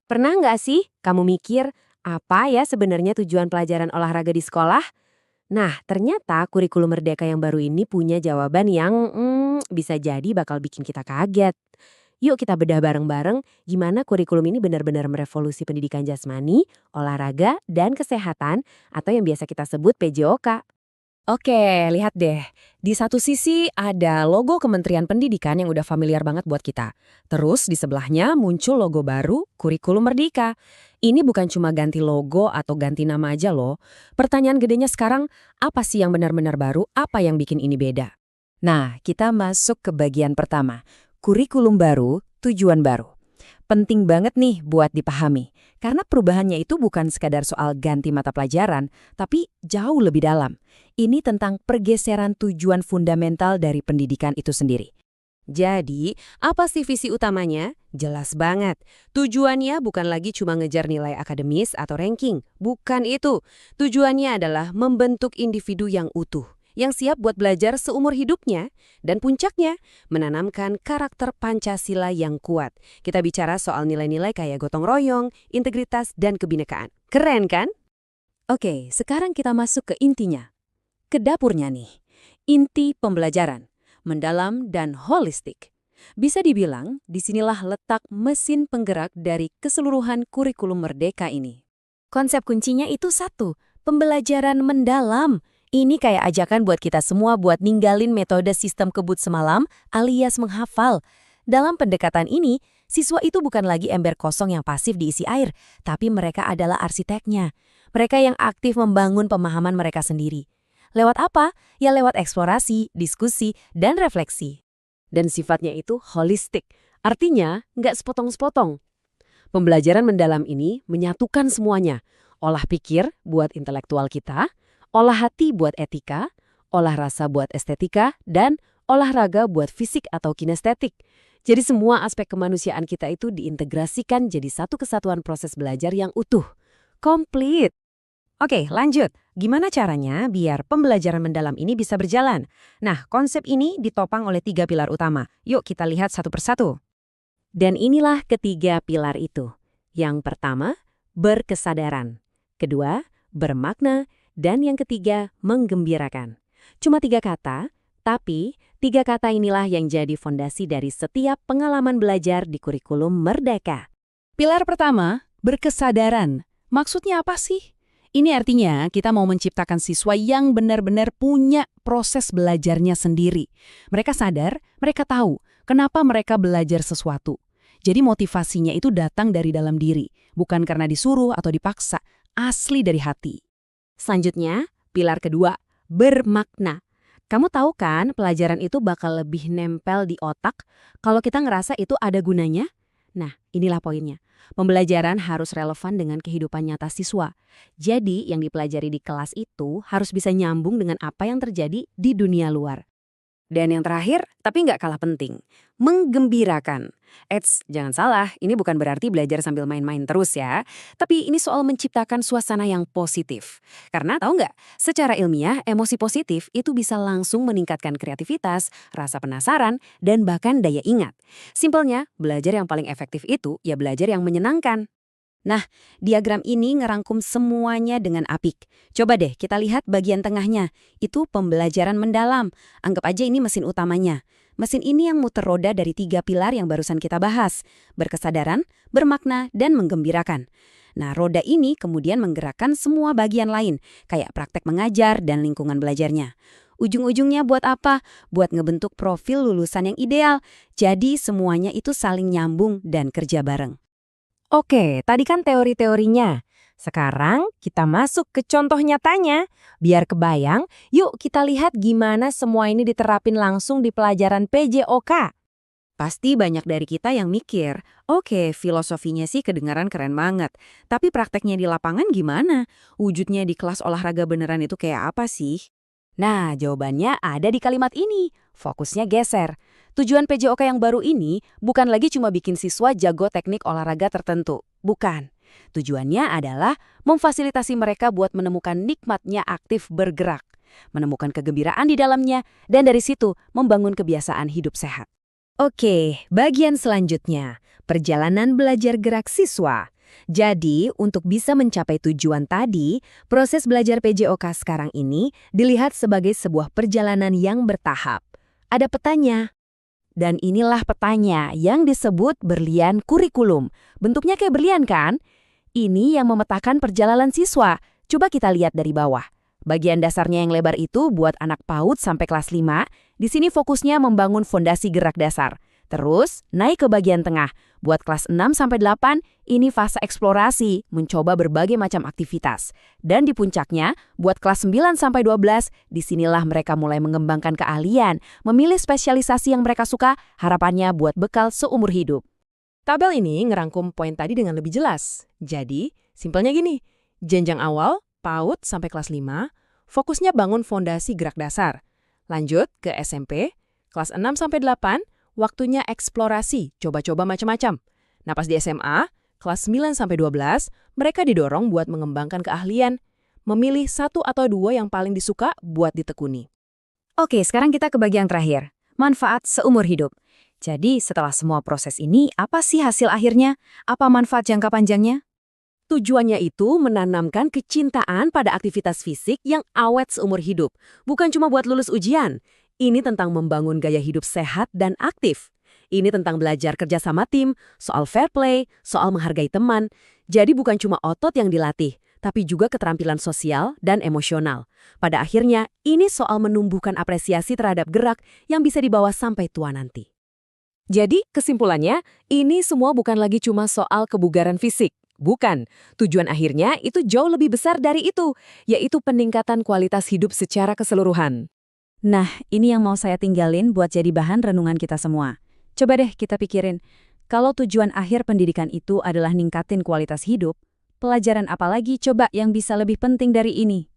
Pernah nggak sih kamu mikir, apa ya sebenarnya tujuan pelajaran olahraga di sekolah? Nah, ternyata kurikulum Merdeka yang baru ini punya jawaban yang bisa jadi bakal bikin kita kaget. Yuk kita bedah bareng-bareng gimana kurikulum ini benar-benar merevolusi pendidikan jasmani, olahraga, dan kesehatan atau yang biasa kita sebut PJOK. Oke, lihat deh. Di satu sisi ada logo Kementerian Pendidikan yang udah familiar banget buat kita. Terus di sebelahnya muncul logo baru, Kurikulum Merdeka. Ini bukan cuma ganti logo atau ganti nama aja loh. Pertanyaan gedenya sekarang, apa sih yang benar-benar baru? Apa yang bikin ini beda? Nah, kita masuk ke bagian pertama. Kurikulum baru, tujuan baru. Penting banget nih buat dipahami. Karena perubahannya itu bukan sekadar soal ganti mata pelajaran, tapi jauh lebih dalam. Ini tentang pergeseran tujuan fundamental dari pendidikan itu sendiri. Jadi, apa sih visi utamanya? Jelas banget. Tujuannya bukan lagi cuma ngejar nilai akademis atau ranking. Bukan itu. Tujuannya adalah membentuk individu yang utuh, yang siap buat belajar seumur hidupnya. Dan puncaknya, menanamkan karakter Pancasila yang kuat. Kita bicara soal nilai-nilai kayak gotong royong, integritas, dan kebinekaan. Keren kan? Oke, sekarang kita masuk ke intinya. Ke dapurnya nih. Inti pembelajaran. Mendalam dan holistik. Bisa dibilang, disinilah letak mesin penggerak dari keseluruhan kurikulum Merdeka ini. Konsep kuncinya itu satu, pembelajaran mendalam. Ini kayak ajakan buat kita semua buat ninggalin metode sistem kebut semalam alias menghafal. Dalam pendekatan ini, siswa itu bukan lagi ember kosong yang pasif diisi air, tapi mereka adalah arsiteknya. Mereka yang aktif membangun pemahaman mereka sendiri. Lewat apa? Ya lewat eksplorasi, diskusi, dan refleksi. Dan sifatnya itu holistik. Artinya, nggak sepotong-sepotong. Pembelajaran mendalam ini menyatukan semuanya. Olah pikir buat intelektual kita, olah hati buat etika, olah rasa buat estetika, dan olahraga buat fisik atau kinestetik. Jadi semua aspek kemanusiaan kita itu diintegrasikan jadi satu kesatuan proses belajar yang utuh. Komplit. Oke, lanjut. Gimana caranya biar pembelajaran mendalam ini bisa berjalan? Nah, konsep ini ditopang oleh 3 pilar utama. Yuk kita lihat satu persatu. Dan inilah ketiga pilar itu. Yang pertama, berkesadaran. Kedua, bermakna. Dan yang ketiga, menggembirakan. Cuma 3 kata, tapi 3 kata inilah yang jadi fondasi dari setiap pengalaman belajar di kurikulum Merdeka. Pilar pertama, berkesadaran. Maksudnya apa sih? Ini artinya kita mau menciptakan siswa yang benar-benar punya proses belajarnya sendiri. Mereka sadar, mereka tahu kenapa mereka belajar sesuatu. Jadi motivasinya itu datang dari dalam diri, bukan karena disuruh atau dipaksa, asli dari hati. Selanjutnya, pilar kedua, bermakna. Kamu tahu kan pelajaran itu bakal lebih nempel di otak kalau kita ngerasa itu ada gunanya? Nah, inilah poinnya. Pembelajaran harus relevan dengan kehidupan nyata siswa. Jadi, yang dipelajari di kelas itu harus bisa nyambung dengan apa yang terjadi di dunia luar. Dan yang terakhir, tapi nggak kalah penting, menggembirakan. Jangan salah, ini bukan berarti belajar sambil main-main terus ya. Tapi ini soal menciptakan suasana yang positif. Karena tahu nggak, secara ilmiah, emosi positif itu bisa langsung meningkatkan kreativitas, rasa penasaran, dan bahkan daya ingat. Simpelnya, belajar yang paling efektif itu ya belajar yang menyenangkan. Nah, diagram ini ngerangkum semuanya dengan apik. Coba deh kita lihat bagian tengahnya. Itu pembelajaran mendalam. Anggap aja ini mesin utamanya. Mesin ini yang muter roda dari 3 pilar yang barusan kita bahas. Berkesadaran, bermakna, dan menggembirakan. Nah, roda ini kemudian menggerakkan semua bagian lain, kayak praktek mengajar dan lingkungan belajarnya. Ujung-ujungnya buat apa? Buat ngebentuk profil lulusan yang ideal. Jadi semuanya itu saling nyambung dan kerja bareng. Oke, tadi kan teori-teorinya. Sekarang kita masuk ke contoh nyatanya. Biar kebayang, yuk kita lihat gimana semua ini diterapin langsung di pelajaran PJOK. Pasti banyak dari kita yang mikir, oke, filosofinya sih kedengaran keren banget. Tapi prakteknya di lapangan gimana? Wujudnya di kelas olahraga beneran itu kayak apa sih? Nah, jawabannya ada di kalimat ini. Fokusnya geser. Tujuan PJOK yang baru ini bukan lagi cuma bikin siswa jago teknik olahraga tertentu. Bukan. Tujuannya adalah memfasilitasi mereka buat menemukan nikmatnya aktif bergerak, menemukan kegembiraan di dalamnya, dan dari situ membangun kebiasaan hidup sehat. Oke, bagian selanjutnya. Perjalanan belajar gerak siswa. Jadi, untuk bisa mencapai tujuan tadi, proses belajar PJOK sekarang ini dilihat sebagai sebuah perjalanan yang bertahap. Ada petanya. Dan inilah petanya yang disebut berlian kurikulum. Bentuknya kayak berlian kan? Ini yang memetakan perjalanan siswa. Coba kita lihat dari bawah. Bagian dasarnya yang lebar itu buat anak PAUD sampai kelas 5. Di sini fokusnya membangun fondasi gerak dasar. Terus, naik ke bagian tengah. Buat kelas 6 sampai 8, ini fase eksplorasi, mencoba berbagai macam aktivitas. Dan di puncaknya, buat kelas 9 sampai 12, disinilah mereka mulai mengembangkan keahlian, memilih spesialisasi yang mereka suka, harapannya buat bekal seumur hidup. Tabel ini ngerangkum poin tadi dengan lebih jelas. Jadi, simpelnya gini, jenjang awal, PAUD sampai kelas 5, fokusnya bangun fondasi gerak dasar. Lanjut ke SMP, kelas 6 sampai 8, waktunya eksplorasi, coba-coba macam-macam. Nah pas di SMA, kelas 9 sampai 12, mereka didorong buat mengembangkan keahlian, memilih satu atau dua yang paling disuka buat ditekuni. Oke, sekarang kita ke bagian terakhir, manfaat seumur hidup. Jadi setelah semua proses ini, apa sih hasil akhirnya? Apa manfaat jangka panjangnya? Tujuannya itu menanamkan kecintaan pada aktivitas fisik yang awet seumur hidup, bukan cuma buat lulus ujian. Ini tentang membangun gaya hidup sehat dan aktif. Ini tentang belajar kerja sama tim, soal fair play, soal menghargai teman. Jadi bukan cuma otot yang dilatih, tapi juga keterampilan sosial dan emosional. Pada akhirnya, ini soal menumbuhkan apresiasi terhadap gerak yang bisa dibawa sampai tua nanti. Jadi, kesimpulannya, ini semua bukan lagi cuma soal kebugaran fisik. Bukan. Tujuan akhirnya itu jauh lebih besar dari itu, yaitu peningkatan kualitas hidup secara keseluruhan. Nah, ini yang mau saya tinggalin buat jadi bahan renungan kita semua. Coba deh kita pikirin, kalau tujuan akhir pendidikan itu adalah ningkatin kualitas hidup, pelajaran apa lagi coba yang bisa lebih penting dari ini?